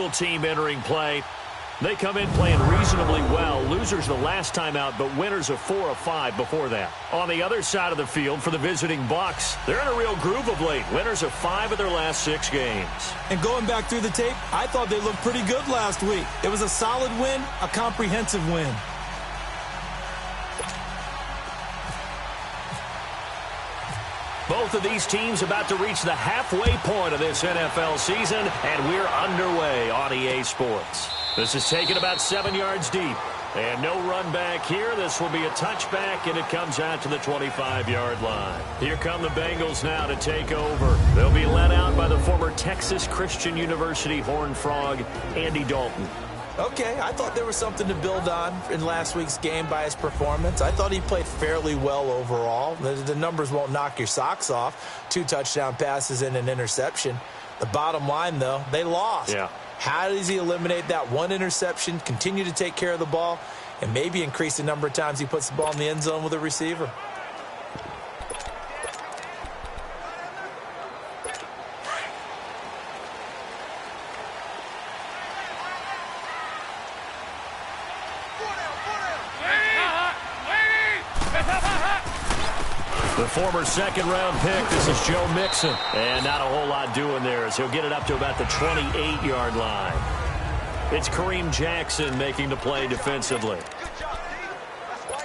neutral team entering play. They come in playing reasonably well. Losers the last time out, but winners of 4 of 5 before that. On the other side of the field for the visiting Bucks, they're in a real groove of late. Winners of 5 of their last 6 games. And going back through the tape, I thought they looked pretty good last week. It was a solid win, a comprehensive win. Both of these teams about to reach the halfway point of this NFL season, and we're underway on EA Sports. This is taken about 7 yards deep. And no run back here. This will be a touchback, and it comes out to the 25-yard line. Here come the Bengals now to take over. They'll be led out by the former Texas Christian University Horned Frog, Andy Dalton. Okay, I thought there was something to build on in last week's game by his performance. I thought he played fairly well overall. The numbers won't knock your socks off. 2 touchdown passes and an interception. The bottom line, though, they lost. Yeah. How does he eliminate that 1 interception, continue to take care of the ball, and maybe increase the number of times he puts the ball in the end zone with a receiver? The former second-round pick, this is Joe Mixon. And not a whole lot doing there as he'll get it up to about the 28-yard line. It's Kareem Jackson making the play defensively.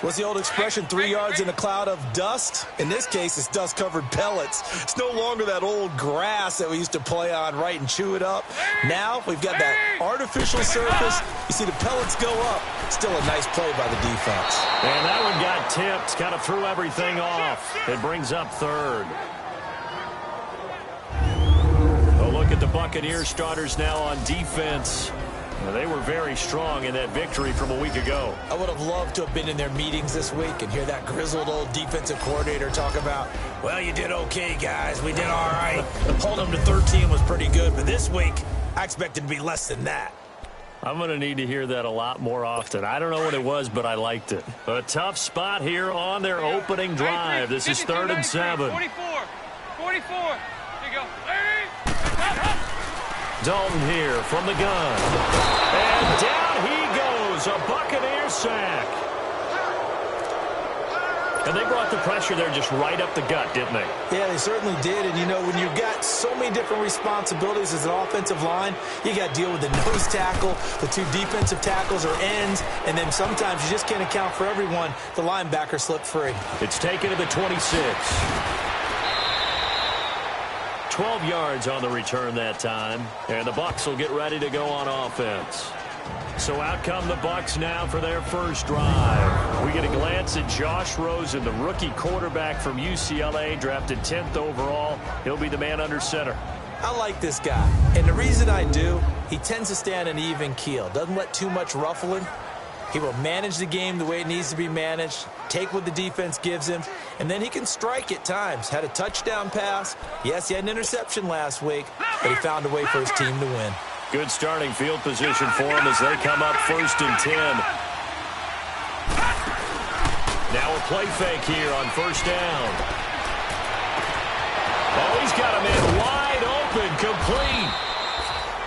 What's the old expression, 3 yards in a cloud of dust? In this case, it's dust-covered pellets. It's no longer that old grass that we used to play on, right, and chew it up. Now we've got that artificial surface. You see the pellets go up. Still a nice play by the defense. And that one got tipped, kind of threw everything off. It brings up 3rd. A look at the Buccaneers starters now on defense. They were very strong in that victory from a week ago. I would have loved to have been in their meetings this week and hear that grizzled old defensive coordinator talk about, well, you did okay, guys. We did all right. Holding them to 13 was pretty good, but this week, I expected to be less than that. I'm going to need to hear that a lot more often. I don't know what it was, but I liked it. A tough spot here on their opening drive. This is 3rd and 7. 44. Here you go. Dalton here from the gun. And down he goes. A Buccaneer sack. And they brought the pressure there just right up the gut, didn't they? Yeah, they certainly did. And, you know, when you've got so many different responsibilities as an offensive line, you got to deal with the nose tackle, the 2 defensive tackles or ends, and then sometimes you just can't account for everyone. The linebacker slipped free. It's taken to the 26. 12 yards on the return that time, and the Bucs will get ready to go on offense. So out come the Bucs now for their first drive. We get a glance at Josh Rosen, the rookie quarterback from UCLA, drafted 10th overall. He'll be the man under center. I like this guy, and the reason I do, he tends to stay on an even keel. Doesn't let too much ruffling. He will manage the game the way it needs to be managed, take what the defense gives him, and then he can strike at times. Had a touchdown pass. Yes, he had an interception last week, but he found a way for his team to win. Good starting field position for him as they come up 1st and 10. Now a play fake here on 1st down. Oh, he's got him in wide open, complete.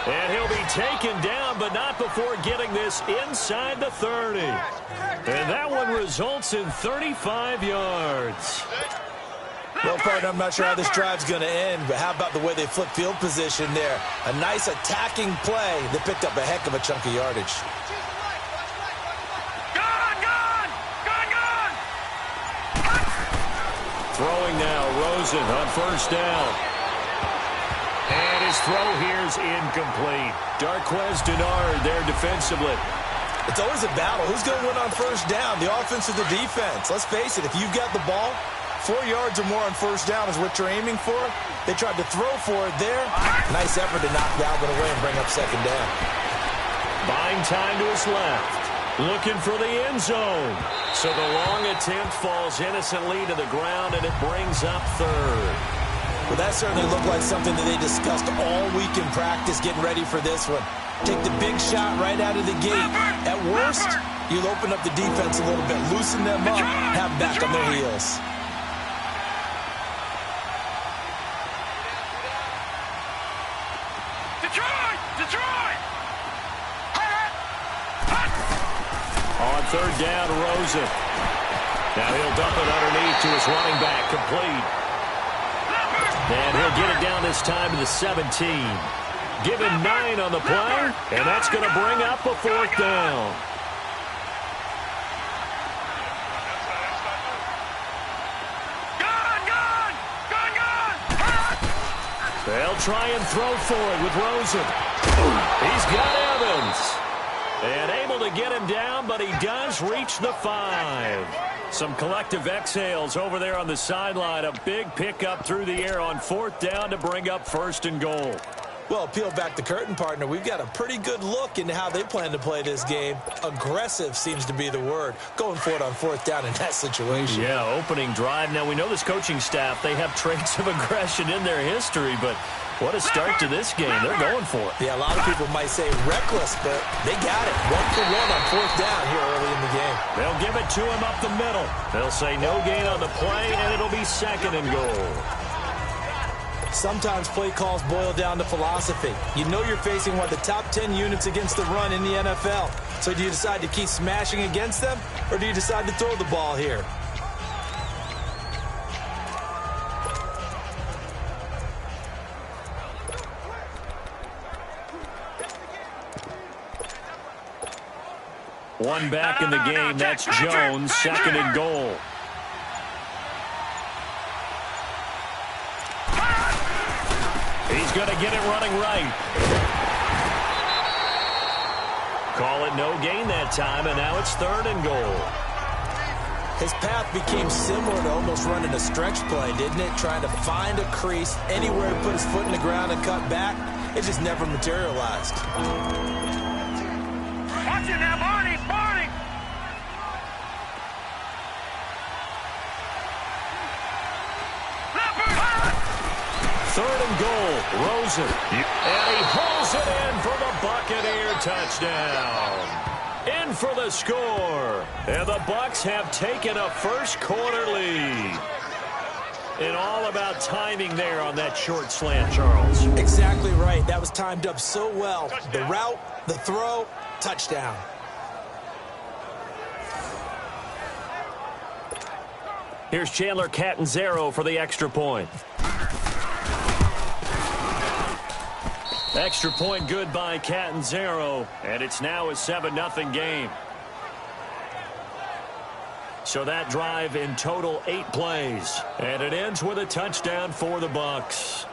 And he'll be taken down, but not before getting this inside the 30. And that one results in 35 yards. Well, partner, I'm not sure how this drive's going to end, but how about the way they flip field position there? A nice attacking play that picked up a heck of a chunk of yardage. Throwing now, Rosen on 1st down. And his throw here's incomplete. Darquez Denard there defensively. It's always a battle. Who's going to win on 1st down, the offense or the defense? Let's face it, if you've got the ball, 4 yards or more on 1st down is what you're aiming for. They tried to throw for it there. Nice effort to knock Dalvin away and bring up 2nd down. Buying time to his left. Looking for the end zone. So the long attempt falls innocently to the ground, and it brings up 3rd. Well, that certainly looked like something that they discussed all week in practice getting ready for this one. Take the big shot right out of the gate. At worst, you'll open up the defense a little bit, loosen them up, have them back on their heels. Detroit! third down, Rosen. Now he'll dump it underneath to his running back, complete. And he'll get it down this time to the 17. Give him 9 on the play, and that's going to bring up a fourth down. They'll try and throw for it with Rosen. He's got Evans. And able to get him down, but he does reach the 5. Some collective exhales over there on the sideline. A big pickup through the air on fourth down to bring up first and goal. Well, peel back the curtain, partner. We've got a pretty good look into how they plan to play this game. Aggressive seems to be the word. Going for it on fourth down in that situation. Yeah, opening drive. Now, we know this coaching staff, they have traits of aggression in their history, but what a start to this game. They're going for it. Yeah, a lot of people might say reckless, but they got it. 1 for 1 on fourth down here early in the game. They'll give it to him up the middle. They'll say no gain on the play, and it'll be second and goal. Sometimes play calls boil down to philosophy. You know you're facing one of the top 10 units against the run in the NFL. So do you decide to keep smashing against them, or do you decide to throw the ball here? One back in the game. That's Jones, second and goal. He's going to get it running right. Call it no gain that time, and now it's third and goal. His path became similar to almost running a stretch play, didn't it? Trying to find a crease, anywhere to put his foot in the ground and cut back. It just never materialized. Watch it now, Barney! Barney! Third and goal, Rosen. And he hauls it in for the Buccaneer touchdown. In for the score. And the Bucs have taken a first quarter lead. And all about timing there on that short slant, Charles. Exactly right. That was timed up so well. The route, the throw, touchdown. Here's Chandler Catanzaro for the extra point. Extra point good by Catanzaro, and it's now a 7-0 game. So that drive in total 8 plays, and it ends with a touchdown for the Bucs.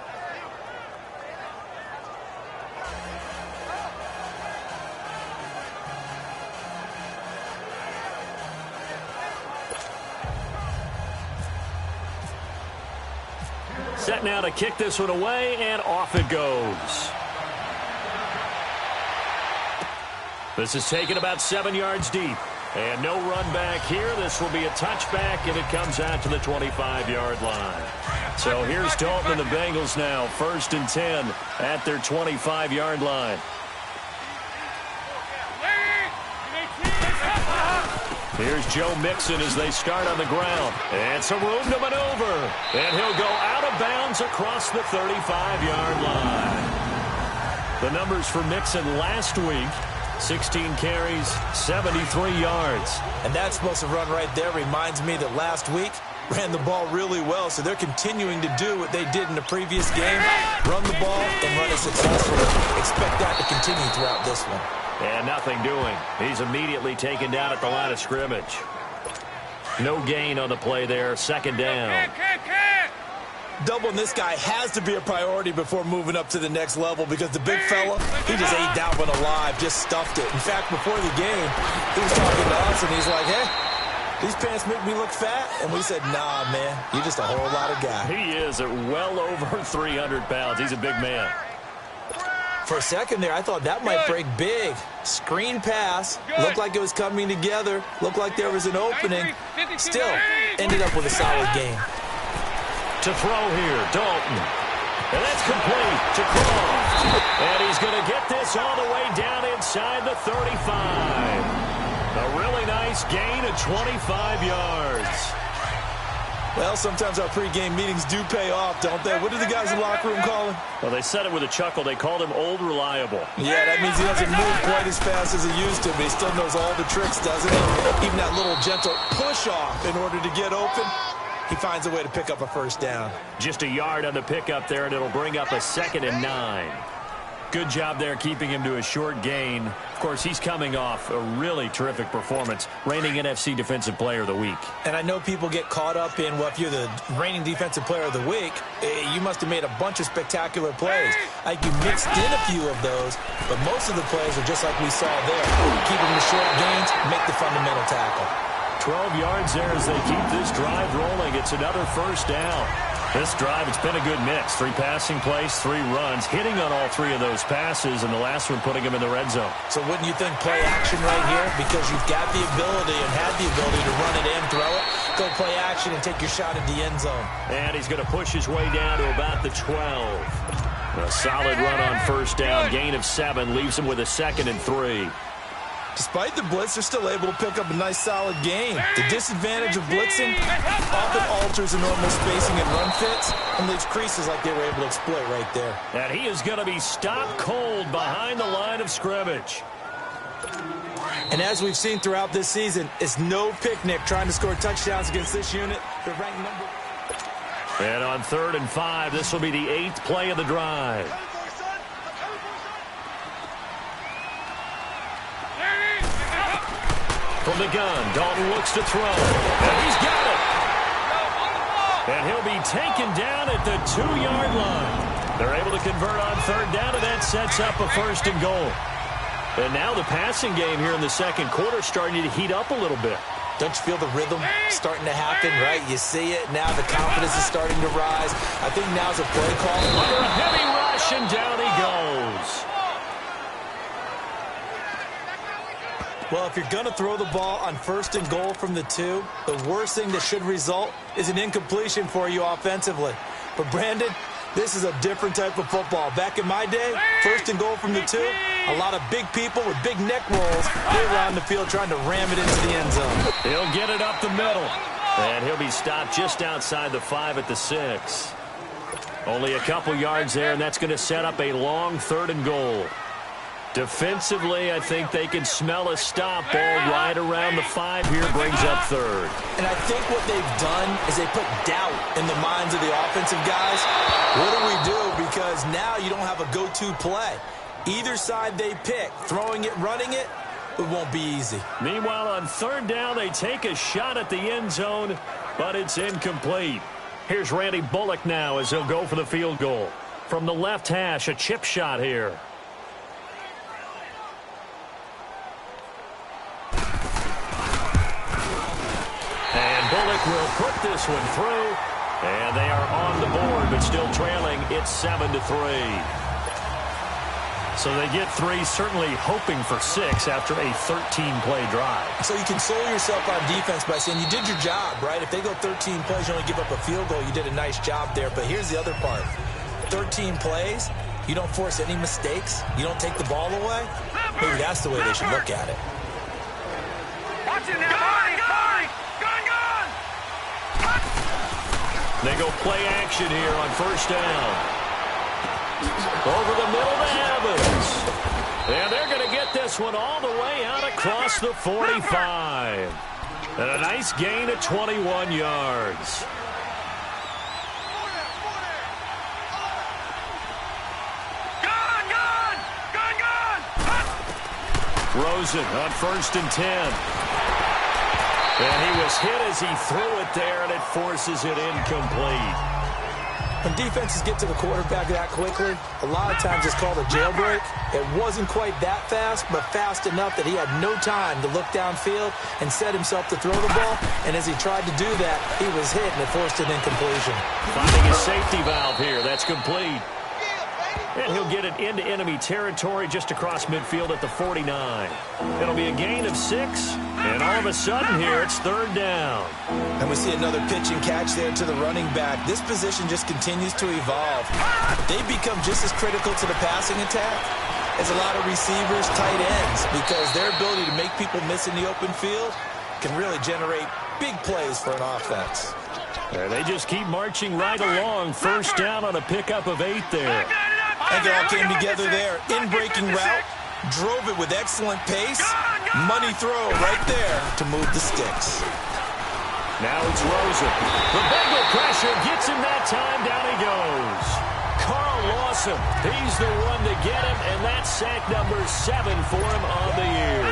Set now to kick this one away, and off it goes. This is taken about 7 yards deep. And no run back here. This will be a touchback, and it comes out to the 25-yard line. So here's Dalton and the Bengals now. 1st and 10 at their 25-yard line. Here's Joe Mixon as they start on the ground. And some room to maneuver. And he'll go out of bounds across the 35-yard line. The numbers for Mixon last week: 16 carries, 73 yards. And that explosive run right there reminds me that last week ran the ball really well, so they're continuing to do what they did in the previous game, run the ball and run it successfully. Expect that to continue throughout this one. And nothing doing. He's immediately taken down at the line of scrimmage. No gain on the play there, 2nd down. Doubling this guy has to be a priority before moving up to the next level, because the big fella, he just ate that one alive, just stuffed it. In fact, before the game, he was talking to us, and he's like, hey, these pants make me look fat. And we said, nah, man, you're just a whole lot of guy. He is at well over 300 pounds. He's a big man. For a second there, I thought that might break big. Screen pass, looked like it was coming together, looked like there was an opening. Still, ended up with a solid game. To throw here, Dalton. And that's complete to Croft. And he's going to get this all the way down inside the 35. A really nice gain of 25 yards. Well, sometimes our pregame meetings do pay off, don't they? What do the guys in the locker room call him? Well, they said it with a chuckle. They called him Old Reliable. Yeah, that means he doesn't move quite as fast as he used to, but he still knows all the tricks, doesn't he? Even that little gentle push-off in order to get open, he finds a way to pick up a first down. Just a yard on the pickup there, and it'll bring up a 2nd and 9. Good job there keeping him to a short gain. Of course, he's coming off a really terrific performance, reigning NFC Defensive Player of the Week. And I know people get caught up in, well, if you're the reigning Defensive Player of the Week, you must have made a bunch of spectacular plays. I think you mixed in a few of those, but most of the plays are just like we saw there. Keep them to short gains, make the fundamental tackle. 12 yards there as they keep this drive rolling. It's another first down. This drive, it's been a good mix. 3 passing plays, 3 runs, hitting on all 3 of those passes, and the last one putting them in the red zone. So wouldn't you think play action right here? Because you've got the ability and had the ability to run it in, throw it, go play action and take your shot at the end zone. And he's going to push his way down to about the 12. A solid run on first down, gain of 7, leaves him with a 2nd and 3. Despite the blitz, they're still able to pick up a nice, solid gain. The disadvantage of blitzing often alters the normal spacing and run fits and leaves creases like they were able to exploit right there. And he is going to be stopped cold behind the line of scrimmage. And as we've seen throughout this season, it's no picnic trying to score touchdowns against this unit. They're ranked number. And on 3rd and 5, this will be the 8th play of the drive. From the gun, Dalton looks to throw, and he's got it. And he'll be taken down at the 2-yard line. They're able to convert on 3rd down, and that sets up a 1st and goal. And now the passing game here in the 2nd quarter starting to heat up a little bit. Don't you feel the rhythm starting to happen, right? You see it. Now the confidence is starting to rise. I think now's a play call. Under a heavy rush, and down he goes. Well, if you're going to throw the ball on 1st and goal from the 2, the worst thing that should result is an incompletion for you offensively. But, Brandon, this is a different type of football. Back in my day, 1st and goal from the 2, a lot of big people with big neck rolls, they were on the field trying to ram it into the end zone. He'll get it up the middle. And he'll be stopped just outside the 5 at the 6. Only a couple yards there, and that's going to set up a long 3rd and goal. Defensively, I think they can smell a stop ball right around the 5 here, brings up 3rd. And I think what they've done is they put doubt in the minds of the offensive guys. What do we do? Because now you don't have a go-to play. Either side they pick, throwing it, running it, it won't be easy. Meanwhile, on 3rd down, they take a shot at the end zone, but it's incomplete. Here's Randy Bullock now as he'll go for the field goal. From the left hash, a chip shot here. Bullock will put this one through, and they are on the board, but still trailing. It's 7-3. So they get 3, certainly hoping for 6 after a 13-play drive. So you console yourself on defense by saying you did your job, right? If they go 13 plays, you only give up a field goal, you did a nice job there. But here's the other part. 13 plays, you don't force any mistakes, you don't take the ball away. Maybe that's the way they should look at it. Watch it now, Barney! They go play action here on 1st down. Over the middle to Evans. And they're going to get this one all the way out across the 45. And a nice gain of 21 yards. Rosen on 1st and 10. And he was hit as he threw it there, and it forces it incomplete. When defenses get to the quarterback that quickly, a lot of times it's called a jailbreak. It wasn't quite that fast, but fast enough that he had no time to look downfield and set himself to throw the ball. And as he tried to do that, he was hit, and it forced an incompletion. Finding a safety valve here. That's complete. And he'll get it into enemy territory just across midfield at the 49. It'll be a gain of 6, and all of a sudden here it's 3rd down. And we see another pitch and catch there to the running back. This position just continues to evolve. They've become just as critical to the passing attack as a lot of receivers, tight ends, because their ability to make people miss in the open field can really generate big plays for an offense. They just keep marching right along. First down on a pickup of 8 there. And it all came together there. In-breaking route. Drove it with excellent pace. Money throw right there to move the sticks. Now it's Rosen. The Bengal pressure gets him that time. Down he goes. Carl Lawson. He's the one to get him, and that's sack number 7 for him on the year.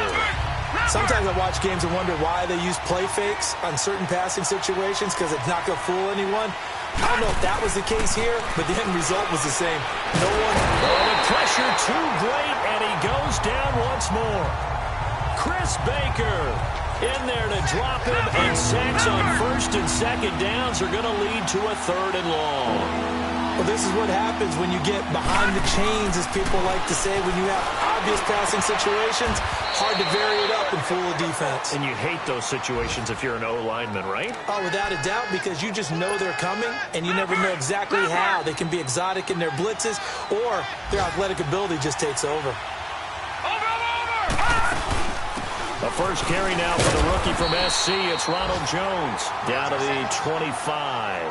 Sometimes I watch games and wonder why they use play fakes on certain passing situations because it's not going to fool anyone. I don't know if that was the case here, but the end result was the same. No one... Oh, the pressure too great, and he goes down once more. Chris Baker in there to drop him, and sacks on first and second downs are going to lead to a 3rd and long. Well, this is what happens when you get behind the chains, as people like to say, when you have obvious passing situations. Hard to vary it up and fool a defense. And you hate those situations if you're an O-lineman, right? Oh, without a doubt, because you just know they're coming, and you never know exactly how. They can be exotic in their blitzes, or their athletic ability just takes over. A first carry now for the rookie from SC. It's Ronald Jones down to the 25.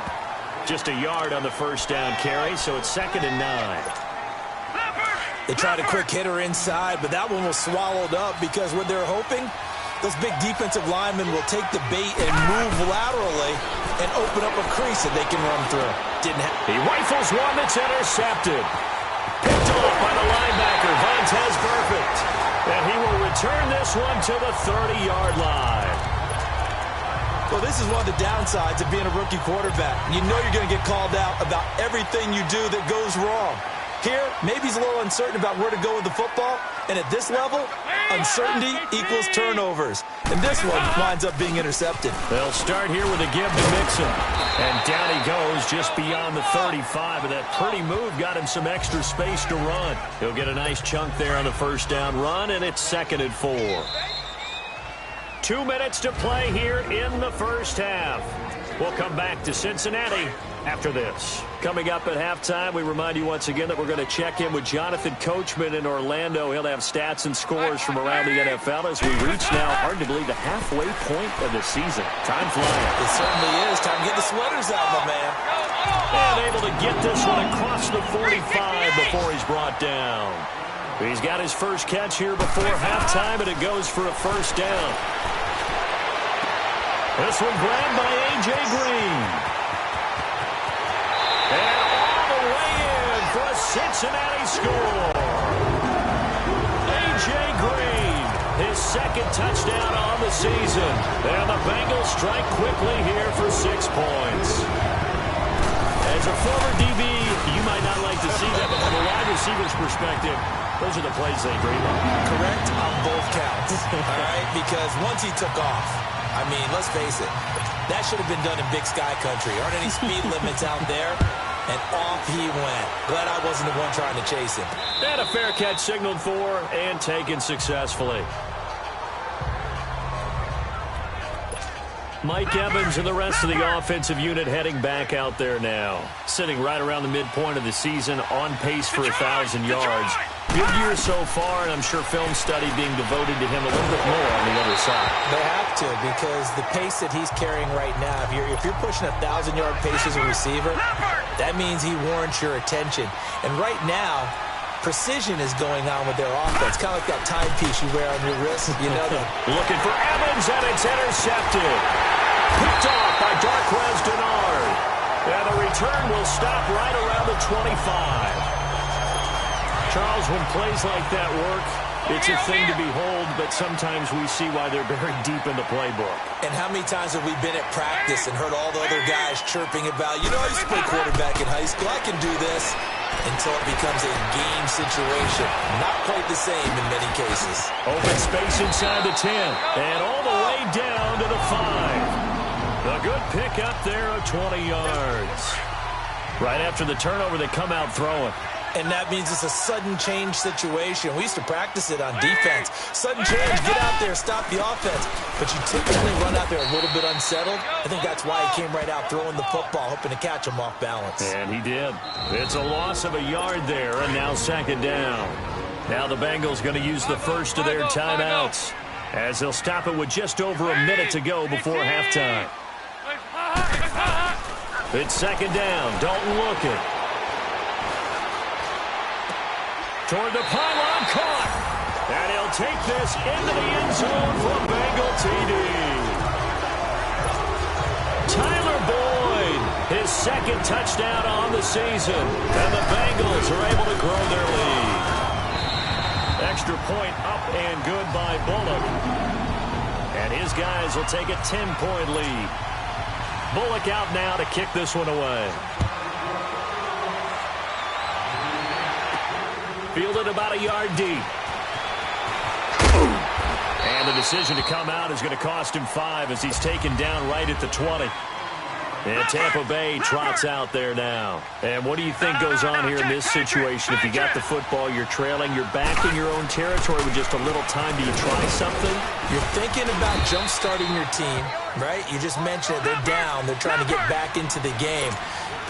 Just a yard on the first down carry, so it's 2nd and 9. They tried a quick hitter inside, but that one was swallowed up because what they're hoping, those big defensive linemen will take the bait and move laterally and open up a crease that they can run through. Didn't happen. He rifles one that's intercepted. Picked off by the linebacker, Vontaze Burfict. And he will return this one to the 30-yard line. Well, this is one of the downsides of being a rookie quarterback. You know you're going to get called out about everything you do that goes wrong. Here, maybe he's a little uncertain about where to go with the football. And at this level, uncertainty equals turnovers. And this one winds up being intercepted. They'll start here with a give to Mixon. And down he goes just beyond the 35. And that pretty move got him some extra space to run. He'll get a nice chunk there on the first down run, and it's 2nd and 4. 2 minutes to play here in the first half. We'll come back to Cincinnati after this. Coming up at halftime, we remind you once again that we're going to check in with Jonathan Coachman in Orlando. He'll have stats and scores from around the NFL as we reach now, hard to believe, the halfway point of the season. Time flying. It certainly is. Time to get the sweaters out, my man. And able to get this one across the 45 before he's brought down. He's got his first catch here before halftime, and it goes for a first down. This one grabbed by A.J. Green. And all the way in for a Cincinnati score. A.J. Green, his 2nd touchdown on the season. And the Bengals strike quickly here for 6 points. As a former DB, you might not like to see that, but from a wide receiver's perspective, those are the plays they dream of. Correct on both counts. All right, because once he took off, I mean, let's face it, that should have been done in Big Sky country. Aren't any speed limits out there? And off he went. Glad I wasn't the one trying to chase him. And a fair catch signaled for and taken successfully. Mike Evans and the rest of the offensive unit heading back out there now. Sitting right around the midpoint of the season, on pace for 1,000 yards. Good year so far, and I'm sure film study being devoted to him a little bit more on the other side. They have to, because the pace that he's carrying right now, if you're pushing 1,000-yard pace as a receiver, that means he warrants your attention. And right now, precision is going on with their offense. Kind of like that timepiece you wear on your wrist. You know that. Looking for Evans, and it's intercepted. Picked off by Darquez Denard. And the return will stop right around the 25. Charles, when plays like that work, it's a thing to behold, but sometimes we see why they're buried deep in the playbook. And how many times have we been at practice and heard all the other guys chirping about, you know, I used to play quarterback in high school, I can do this, until it becomes a game situation. Not quite the same in many cases. Open space inside the 10, and all the way down to the 5. A good pick up there of 20 yards. Right after the turnover, they come out throwing. And that means it's a sudden change situation. We used to practice it on defense. Sudden change, get out there, stop the offense. But you typically run out there a little bit unsettled. I think that's why he came right out throwing the football, hoping to catch him off balance. And he did. It's a loss of a yard there, and now 2nd down. Now the Bengals going to use the first of their timeouts, as they'll stop it with just over a minute to go before halftime. It's second down. Dalton looking. Toward the pylon, caught. And he'll take this into the end zone for a Bengal TD. Tyler Boyd, his second touchdown on the season. And the Bengals are able to grow their lead. Extra point up and good by Bullock. And his guys will take a 10-point lead. Bullock out now to kick this one away. Fielded about a yard deep. And the decision to come out is going to cost him 5 as he's taken down right at the 20. And Tampa Bay trots out there now. And what do you think goes on here in this situation? If you got the football, you're trailing, you're back in your own territory with just a little time. Do you try something? You're thinking about jump-starting your team, right? You just mentioned it. They're down. They're trying to get back into the game.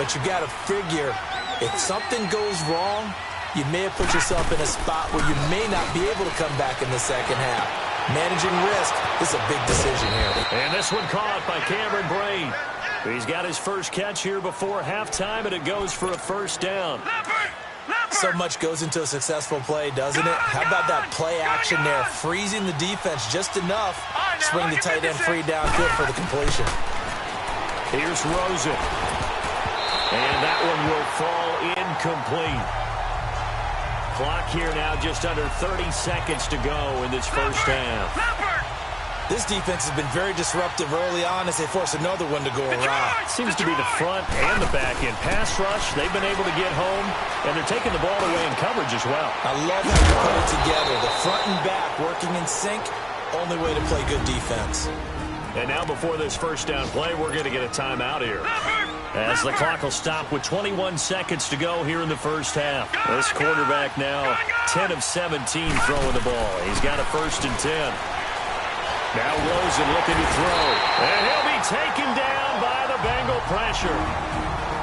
But you got to figure, if something goes wrong, you may have put yourself in a spot where you may not be able to come back in the second half. Managing risk is a big decision here. And this one caught by Cameron Braid. He's got his first catch here before halftime, and it goes for a first down. So much goes into a successful play, doesn't it? How about that play action there, freezing the defense just enough, swing the tight end free downfield for the completion. Here's Rosen. And that one will fall incomplete. Clock here now just under 30 seconds to go in this first half. This defense has been very disruptive early on as they force another one to go around. Seems to be the front and the back end. Pass rush, they've been able to get home, and they're taking the ball away in coverage as well. I love how you put it together. The front and back working in sync, only way to play good defense. And now before this first down play, we're going to get a timeout here. As the clock will stop with 21 seconds to go here in the first half. This quarterback now 10 of 17 throwing the ball. He's got a 1st and 10. Now Rosen looking to throw. And he'll be taken down by the Bengal pressure.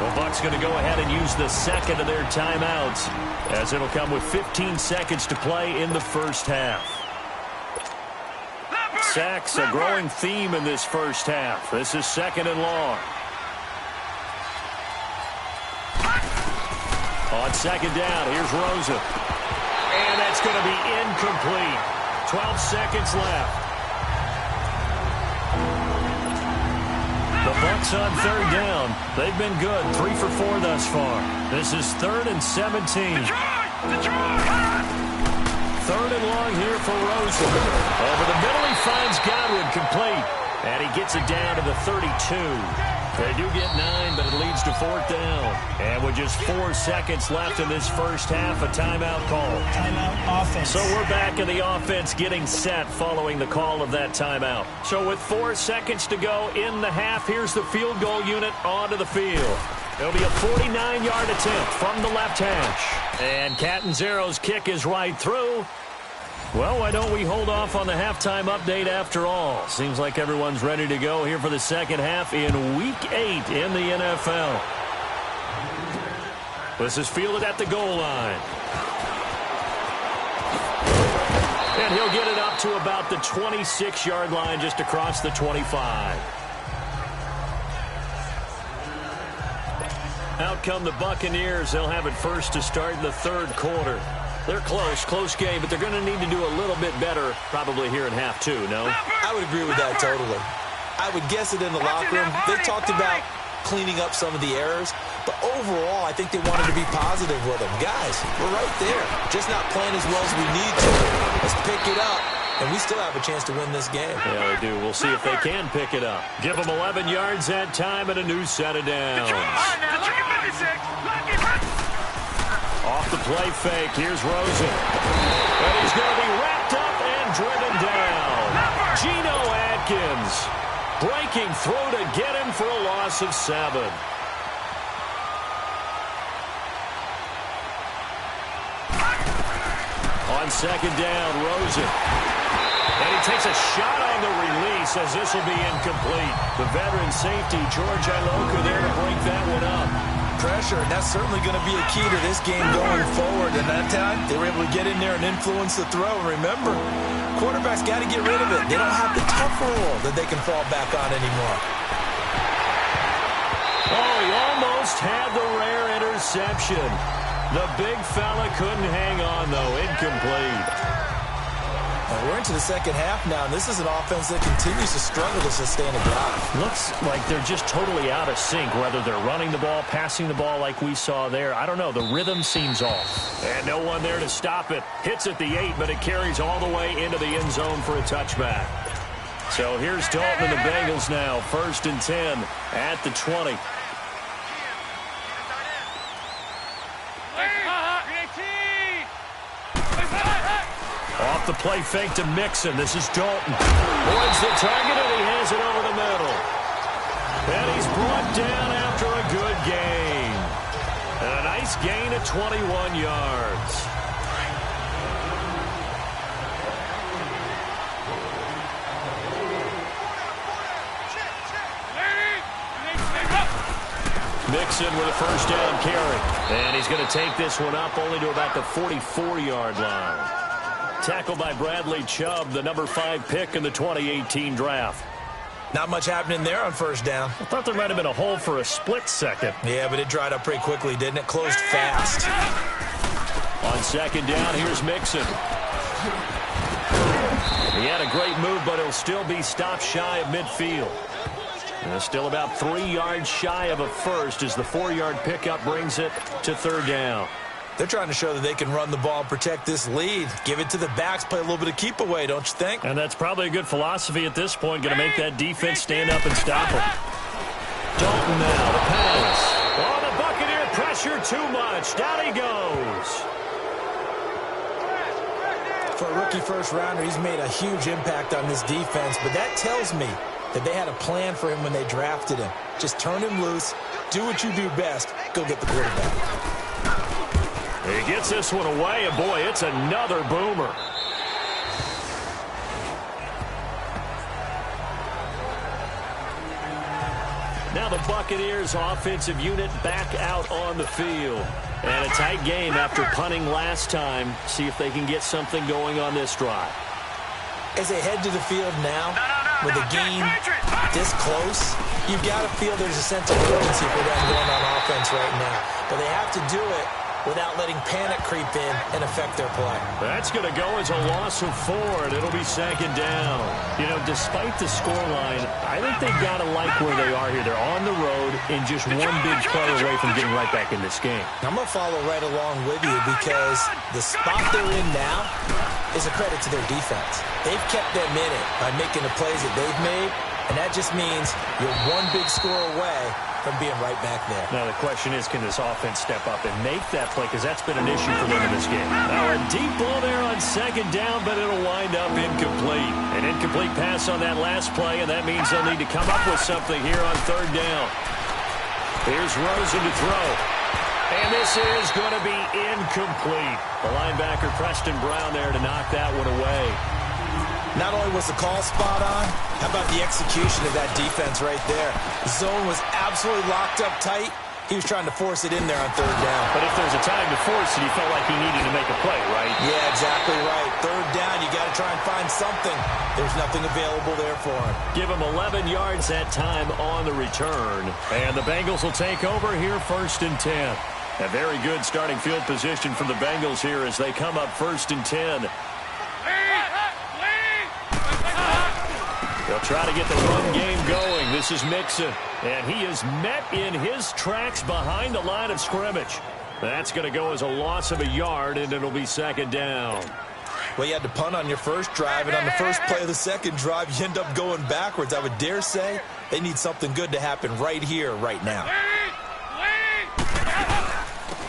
The Bucs going to go ahead and use the second of their timeouts, as it'll come with 15 seconds to play in the first half. Sacks, a growing theme in this first half. This is second and long. On second down, here's Rosen. And that's going to be incomplete. 12 seconds left. The Bucs on third down. They've been good. 3 for 4 thus far. This is 3rd and 17. 3rd and long here for Rosen. Over the middle, he finds Godwin complete. And he gets it down to the 32. They do get 9, but it leads to 4th down. And with just 4 seconds left in this first half, a timeout call. Timeout offense. So we're back in the offense getting set following the call of that timeout. So with 4 seconds to go in the half, here's the field goal unit onto the field. It'll be a 49-yard attempt from the left hash. And Catanzaro's kick is right through. Well, why don't we hold off on the halftime update after all? Seems like everyone's ready to go here for the second half in Week 8 in the NFL. This is fielded at the goal line. And he'll get it up to about the 26-yard line, just across the 25. Out come the Buccaneers. They'll have it first to start in the third quarter. They're close game, but they're going to need to do a little bit better probably here in half 2, no? I would agree with that totally. I would guess it in the locker room. They talked about cleaning up some of the errors, but overall, I think they wanted to be positive with them. Guys, we're right there. Just not playing as well as we need to. Let's pick it up, and we still have a chance to win this game. Yeah, they do. We'll see if they can pick it up. Give them 11 yards that time and a new set of downs. Off the play fake, here's Rosen. And he's going to be wrapped up and driven down. Geno Atkins breaking through to get him for a loss of 7. On second down, Rosen. And he takes a shot on the release as this will be incomplete. The veteran safety, George Iloka, there to break that one up. Pressure, and that's certainly going to be a key to this game going forward. And that time, they were able to get in there and influence the throw. And remember, quarterbacks got to get rid of it. They don't have the tough roll that they can fall back on anymore. Oh, he almost had the rare interception. The big fella couldn't hang on, though. Incomplete. We're into the second half now, and this is an offense that continues to struggle to sustain a drive. Looks like they're just totally out of sync, whether they're running the ball, passing the ball like we saw there. I don't know. The rhythm seems off. And no one there to stop it. Hits at the 8, but it carries all the way into the end zone for a touchback. So here's Dalton and the Bengals now. 1st and 10 at the 20. Off the play fake to Mixon. This is Dalton. Woods the target, and he has it over the middle. And he's brought down after a good gain. And a nice gain of 21 yards. Mixon with a 1st down carry. And he's going to take this one up only to about the 44-yard line. Tackled by Bradley Chubb, the number 5 pick in the 2018 draft. Not much happening there on 1st down. I thought there might have been a hole for a split second. Yeah, but it dried up pretty quickly, didn't it? Closed fast. On 2nd down, here's Mixon. He had a great move, but he'll still be stopped shy of midfield. And still about 3 yards shy of a first as the 4-yard pickup brings it to 3rd down. They're trying to show that they can run the ball and protect this lead. Give it to the backs, play a little bit of keep away, don't you think? And that's probably a good philosophy at this point, going to make that defense stand up and stop them. Dalton now, the pass. Oh, the Buccaneer pressure too much. Down he goes. For a rookie first-rounder, he's made a huge impact on this defense, but that tells me that they had a plan for him when they drafted him. Just turn him loose, do what you do best, go get the quarterback. He gets this one away, and boy, it's another boomer. Now the Buccaneers offensive unit back out on the field. And a tight game after punting last time. See if they can get something going on this drive. As they head to the field now, with the game this close, you've got to feel there's a sense of urgency for them going on offense right now. But they have to do it without letting panic creep in and affect their play. That's going to go as a loss of 4, and it'll be 2nd down. You know, despite the scoreline, I think they've got to like where they are here. They're on the road and just one big play away from getting right back in this game. I'm going to follow right along with you because the spot they're in now is a credit to their defense. They've kept them in it by making the plays that they've made, and that just means you're one big score away from being right back there. Now the question is, can this offense step up and make that play? Because that's been an issue for them in this game. Now a deep ball there on 2nd down, but it'll wind up incomplete. An incomplete pass on that last play, and that means they'll need to come up with something here on 3rd down. Here's Rosen to throw. And this is going to be incomplete. The linebacker Preston Brown there to knock that one away. Not only was the call spot on, how about the execution of that defense right there? The zone was absolutely locked up tight. He was trying to force it in there on 3rd down. But if there's a time to force it, he felt like he needed to make a play, right? Yeah, exactly right. 3rd down, you got to try and find something. There's nothing available there for him. Give him 11 yards that time on the return. And the Bengals will take over here 1st and 10. A very good starting field position for the Bengals here as they come up 1st and 10. They'll try to get the run game going. This is Mixon. And he is met in his tracks behind the line of scrimmage. That's going to go as a loss of a yard, and it'll be 2nd down. Well, you had to punt on your first drive, and on the first play of the second drive, you end up going backwards. I would dare say they need something good to happen right here, right now.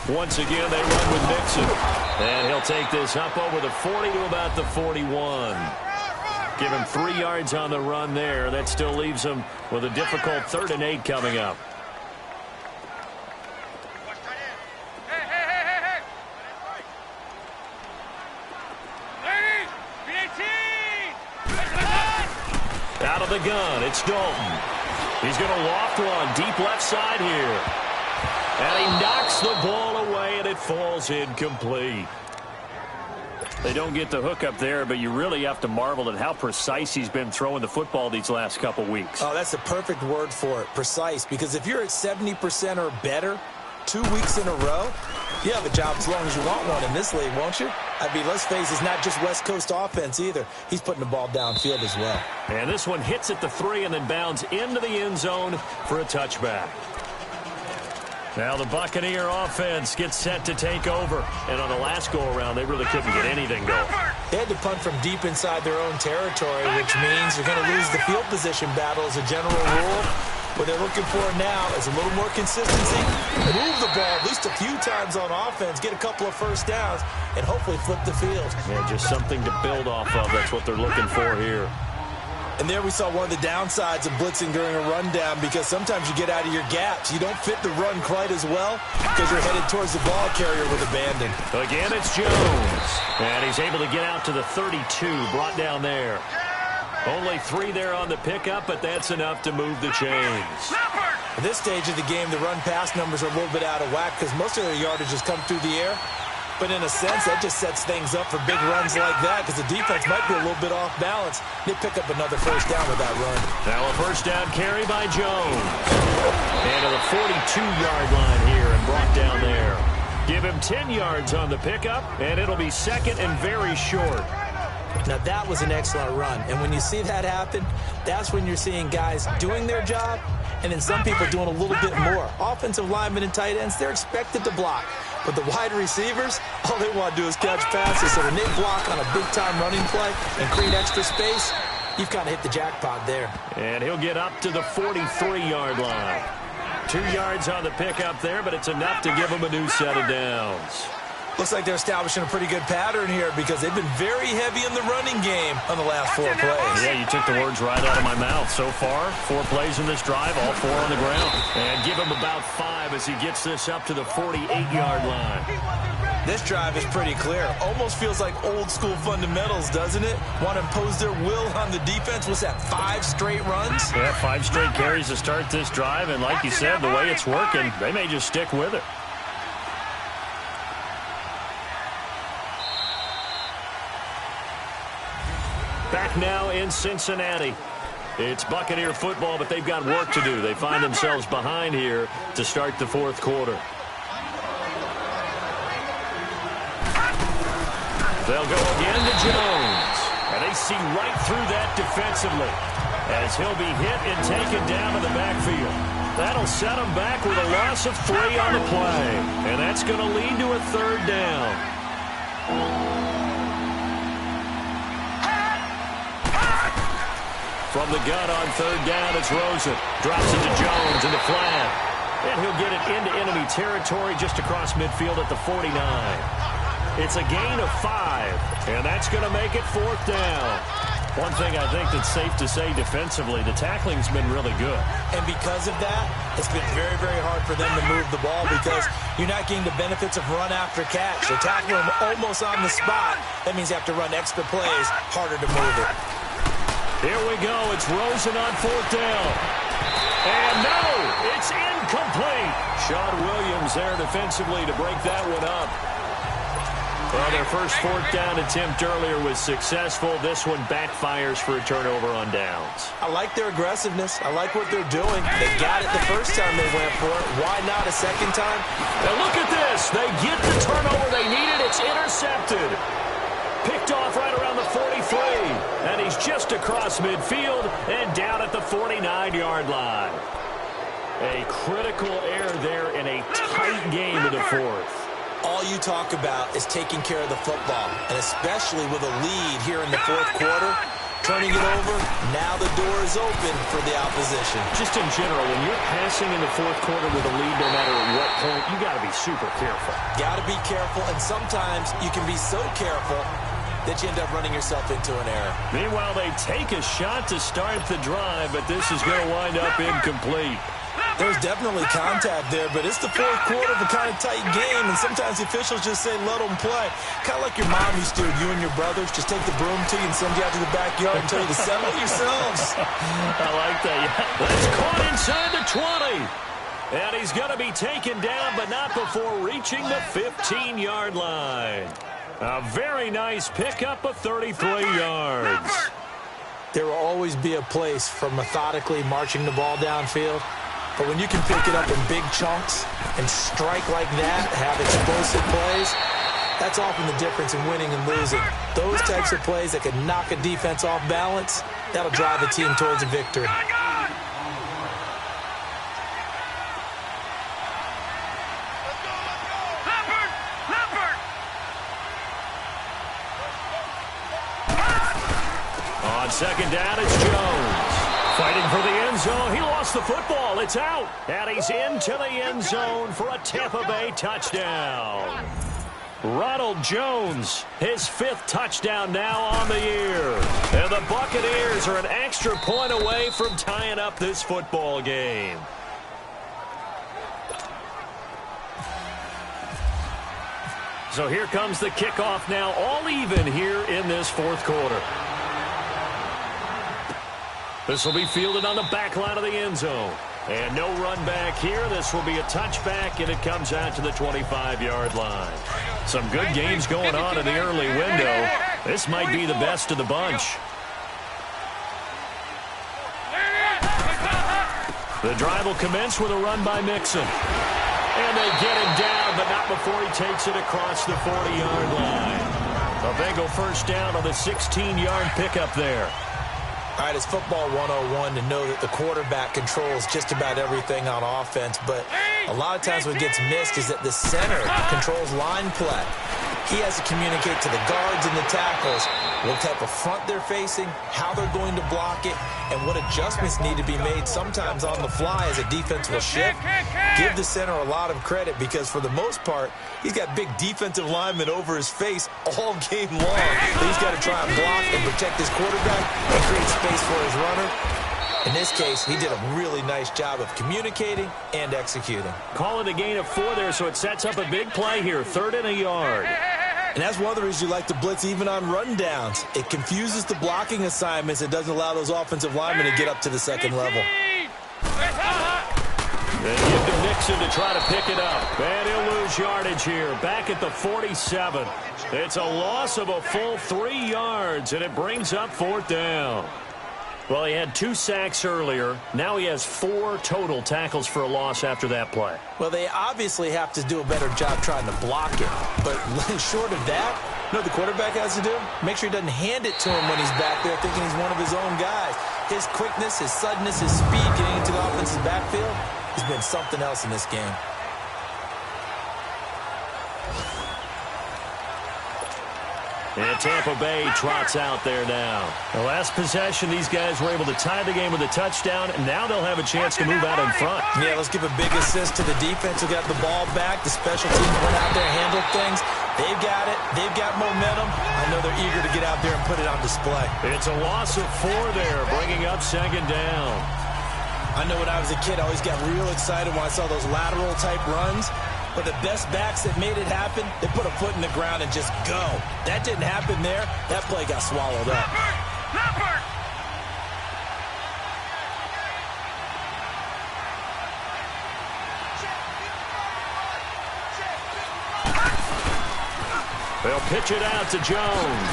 Once again, they run with Mixon. And he'll take this up over the 40 to about the 41. Give him 3 yards on the run there. That still leaves him with a difficult 3rd and 8 coming up. Out of the gun, it's Dalton. He's going to loft one deep left side here. And he knocks the ball away, and it falls incomplete. They don't get the hook up there, but you really have to marvel at how precise he's been throwing the football these last couple weeks. Oh, that's the perfect word for it, precise, because if you're at 70% or better 2 weeks in a row, you have a job as long as you want one in this league, won't you? I mean, let's face it, it's not just West Coast offense either. He's putting the ball downfield as well. And this one hits at the 3 and then bounds into the end zone for a touchback. Now the Buccaneer offense gets set to take over. And on the last go-around, they really couldn't get anything going. They had to punt from deep inside their own territory, which means you're going to lose the field position battle as a general rule. What they're looking for now is a little more consistency. Move the ball at least a few times on offense, get a couple of first downs, and hopefully flip the field. Yeah, just something to build off of. That's what they're looking for here. And there we saw one of the downsides of blitzing during a rundown, because sometimes you get out of your gaps. You don't fit the run quite as well because you're headed towards the ball carrier with abandon. Again, it's Jones. And he's able to get out to the 32, brought down there. Only 3 there on the pickup, but that's enough to move the chains. At this stage of the game, the run-pass numbers are a little bit out of whack because most of their yardage has come through the air. But in a sense, that just sets things up for big runs like that because the defense might be a little bit off balance. They pick up another first down with that run. Now a first down carry by Jones. And to the 42-yard line here and brought down there. Give him 10 yards on the pickup, and it'll be second and very short. Now, that was an excellent run. And when you see that happen, that's when you're seeing guys doing their job and then some people doing a little bit more. Offensive linemen and tight ends, they're expected to block. But the wide receivers, all they want to do is catch passes. So when they block on a big-time running play and create extra space, you've kind of hit the jackpot there. And he'll get up to the 43-yard line. 2 yards on the pickup there, but it's enough to give him a new set of downs. Looks like they're establishing a pretty good pattern here because they've been very heavy in the running game on the last 4 plays. Yeah, you took the words right out of my mouth. So far, 4 plays in this drive, all 4 on the ground. And give him about 5 as he gets this up to the 48-yard line. This drive is pretty clear. Almost feels like old-school fundamentals, doesn't it? Want to impose their will on the defense. What's that, 5 straight runs? Yeah, 5 straight carries to start this drive. And like you said, the way it's working, they may just stick with it. Back now in Cincinnati. It's Buccaneer football, but they've got work to do. They find themselves behind here to start the 4th quarter. They'll go again to Jones. And they see right through that defensively as he'll be hit and taken down to the backfield. That'll set him back with a loss of 3 on the play. And that's going to lead to a 3rd down. From the gun on 3rd down, it's Rosen. Drops it to Jones in the flat. And he'll get it into enemy territory just across midfield at the 49. It's a gain of 5, and that's going to make it 4th down. One thing I think that's safe to say defensively, the tackling's been really good. And because of that, it's been very, very hard for them to move the ball because you're not getting the benefits of run after catch. They're tackling them almost on the spot. That means you have to run extra plays, harder to move it. Here we go. It's Rosen on 4th down. And no, it's incomplete. Sean Williams there defensively to break that one up. Well, their first 4th down attempt earlier was successful. This one backfires for a turnover on downs. I like their aggressiveness. I like what they're doing. They got it the first time they went for it. Why not a second time? Now look at this. They get the turnover they needed. It's intercepted. Picked off right around the 43. And he's just across midfield and down at the 49-yard line. A critical error there in a tight game in the 4th. All you talk about is taking care of the football, and especially with a lead here in the 4th quarter, turning it over, now the door is open for the opposition. Just in general, when you're passing in the 4th quarter with a lead, no matter at what point, you got to be super careful. Got to be careful, and sometimes you can be so careful that you end up running yourself into an error. Meanwhile, they take a shot to start the drive, but this is going to wind up incomplete. There's definitely contact there, but it's the 4th quarter of a kind of tight game, and sometimes the officials just say, let them play. Kind of like your mom used to, you and your brothers, just take the broom to you and send you out to the backyard and tell you to settle it yourselves. I like that. Yeah. That's caught inside the 20. And he's going to be taken down, but not before reaching the 15-yard line. A very nice pickup of 33 yards. There will always be a place for methodically marching the ball downfield. But when you can pick it up in big chunks and strike like that, have explosive plays, that's often the difference in winning and losing. Those types of plays that can knock a defense off balance, that'll drive the team towards a victory. On second down, it's Jones. Fighting for the end zone. He lost the football. It's out. And he's into the end zone for a Tampa Bay touchdown. Ronald Jones, his 5th touchdown now on the year. And the Buccaneers are an extra point away from tying up this football game. So here comes the kickoff now, all even here in this 4th quarter. This will be fielded on the back line of the end zone. And no run back here. This will be a touchback, and it comes out to the 25-yard line. Some good games going on in the early window. This might be the best of the bunch. The drive will commence with a run by Mixon. And they get him down, but not before he takes it across the 40-yard line. A Bengal first down on the 16-yard pickup there. All right, it's football 101 to know that the quarterback controls just about everything on offense, but a lot of times what gets missed is that the center controls line play. He has to communicate to the guards and the tackles what type of front they're facing, how they're going to block it, and what adjustments need to be made sometimes on the fly as a defense will shift. Give the center a lot of credit because for the most part, he's got big defensive linemen over his face all game long. He's got to try and block and protect his quarterback and create space for his runner. In this case, he did a really nice job of communicating and executing. Call it a gain of 4 there, so it sets up a big play here, 3rd and a yard. And that's one of the reasons you like to blitz even on rundowns. It confuses the blocking assignments. It doesn't allow those offensive linemen to get up to the second level. Then give to Nixon to try to pick it up. And he'll lose yardage here. Back at the 47. It's a loss of a full 3 yards, and it brings up 4th down. Well, he had 2 sacks earlier. Now he has 4 total tackles for a loss after that play. Well, they obviously have to do a better job trying to block it. But short of that, you know what the quarterback has to do? Make sure he doesn't hand it to him when he's back there thinking he's one of his own guys. His quickness, his suddenness, his speed getting into the offensive backfield has been something else in this game. And Tampa Bay trots out there now. The last possession, these guys were able to tie the game with a touchdown, and now they'll have a chance to move out in front. Yeah, let's give a big assist to the defense who got the ball back. The special teams went out there and handled things. They've got it. They've got momentum. I know they're eager to get out there and put it on display. It's a loss of 4 there, bringing up 2nd down. I know when I was a kid, I always got real excited when I saw those lateral-type runs. But the best backs that made it happen, they put a foot in the ground and just go. That didn't happen there. That play got swallowed up. They'll pitch it out to Jones.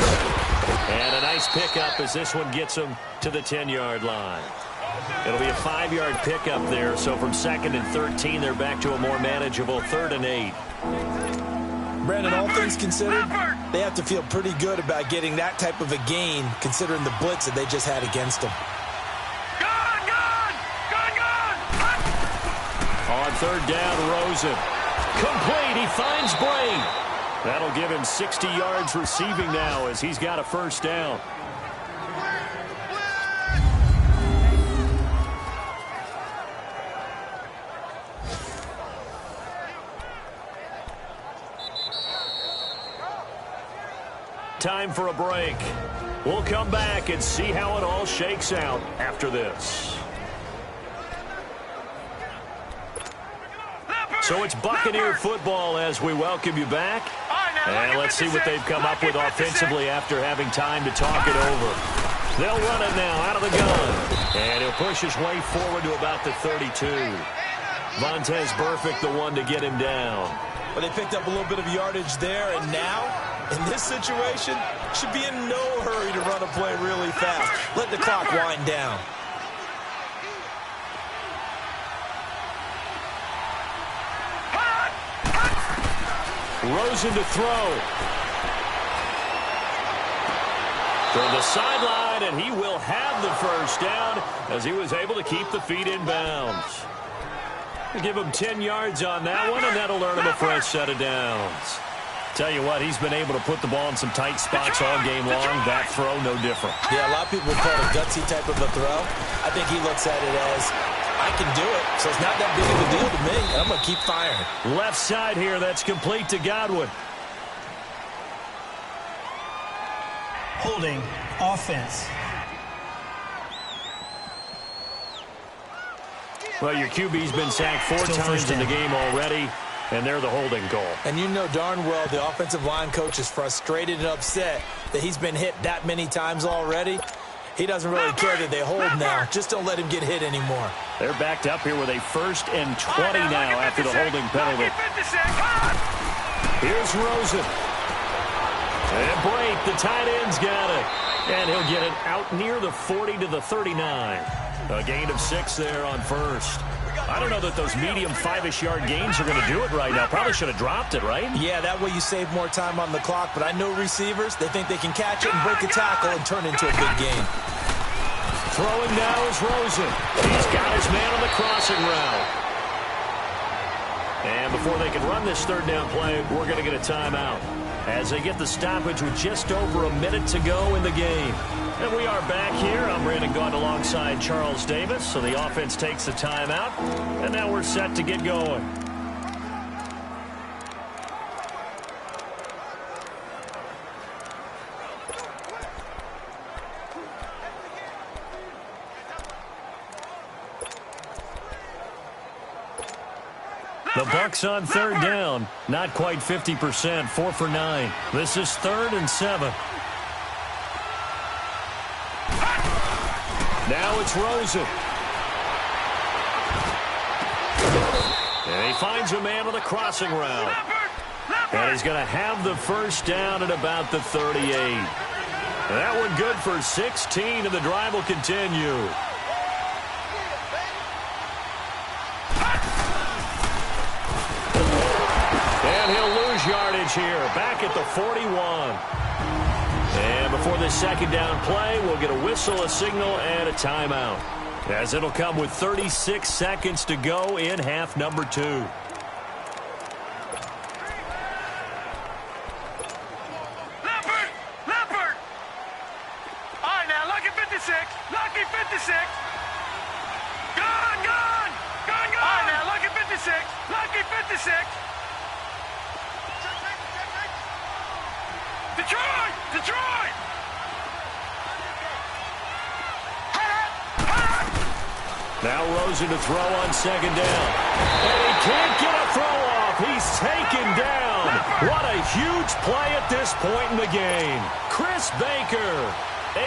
And a nice pickup as this one gets him to the 10-yard line. It'll be a 5-yard pickup there, so from 2nd and 13, they're back to a more manageable 3rd and 8. Brandon, all things considered, they have to feel pretty good about getting that type of a gain, considering the blitz that they just had against them. On 3rd down, Rosen. Complete, he finds Blaine. That'll give him 60 yards receiving now as he's got a 1st down. Time for a break. We'll come back and see how it all shakes out after this. So it's Buccaneer football as we welcome you back. And let's see what they've come up with offensively after having time to talk it over. They'll run it now out of the gun. And he'll push his way forward to about the 32. Vontaze Burfict, the one to get him down. But they picked up a little bit of yardage there, and now In this situation, should be in no hurry to run a play really fast. Let the clock wind down. Rosen to throw. From the sideline, and he will have the first down as he was able to keep the feet in bounds. We'll give him 10 yards on that one, and that'll earn him a fresh set of downs. Tell you what, he's been able to put the ball in some tight spots all game long. That throw, no different. Yeah, a lot of people call it a gutsy type of a throw. I think he looks at it as, I can do it, so it's not that big of a deal to me. I'm going to keep firing. Left side here, that's complete to Godwin. Holding offense. Well, your QB's been sacked 4 times in the game already, and they're the holding goal. And you know darn well the offensive line coach is frustrated and upset that he's been hit that many times already. He doesn't really care that they hold now. Just don't let him get hit anymore. They're backed up here with a 1st and 20 now after the holding penalty. Here's Rosen. And Brake, the tight end's got it. And he'll get it out near the 40 to the 39. A gain of 6 there on first. I don't know that those medium 5-ish yard gains are going to do it right now. Probably should have dropped it, right? Yeah, that way you save more time on the clock. But I know receivers, they think they can catch it and break a tackle and turn into a big gain. Throwing now is Rosen. He's got his man on the crossing route. And before they can run this 3rd down play, we're going to get a timeout as they get the stoppage with just over a minute to go in the game. And we are back here. I'm Brandon Gaudin alongside Charles Davis. So the offense takes the timeout, and now we're set to get going. The Bucs on 3rd down. Not quite 50%, 4 for 9. This is 3rd and 7. Now it's Rosen. And he finds a man on the crossing route. And he's going to have the first down at about the 38. That one good for 16, and the drive will continue. And he'll lose yardage here, back at the 41. And before this 2nd down play, we'll get a whistle, a signal, and a timeout, as it'll come with 36 seconds to go in half number 2. Leopard! All right, now, lucky 56. Lucky 56. Gone! All right, now, lucky 56. Lucky 56. Detroit! Now Rosen to throw on 2nd down. And he can't get a throw off. He's taken down. What a huge play at this point in the game. Chris Baker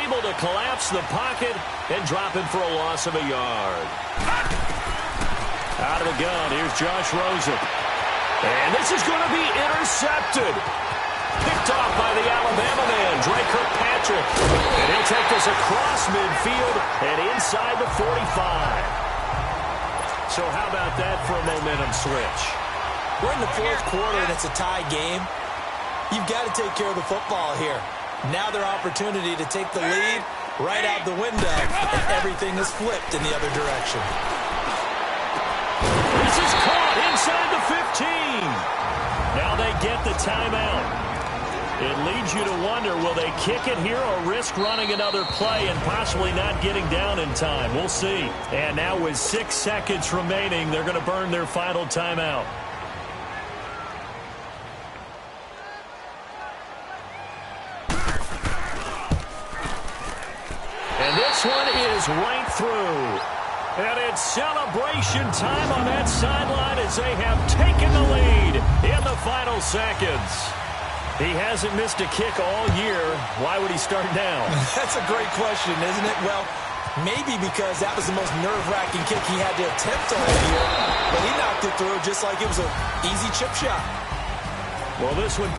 able to collapse the pocket and drop him for a loss of a yard. Out of the gun, here's Josh Rosen. And this is going to be intercepted. Picked off by the Alabama man, Dre Kirkpatrick. And he'll take this across midfield and inside the 45. So how about that for a momentum switch? We're in the 4th quarter, and it's a tie game. You've got to take care of the football here. Now their opportunity to take the lead right out the window, and everything is flipped in the other direction. This is caught inside the 15. Now they get the timeout. It leads you to wonder, will they kick it here or risk running another play and possibly not getting down in time? We'll see. And now with 6 seconds remaining, they're going to burn their final timeout. And this one is right through. And it's celebration time on that sideline as they have taken the lead in the final seconds. He hasn't missed a kick all year. Why would he start now? That's a great question, isn't it? Well, maybe because that was the most nerve-wracking kick he had to attempt all year. But he knocked it through just like it was an easy chip shot. Well, this one...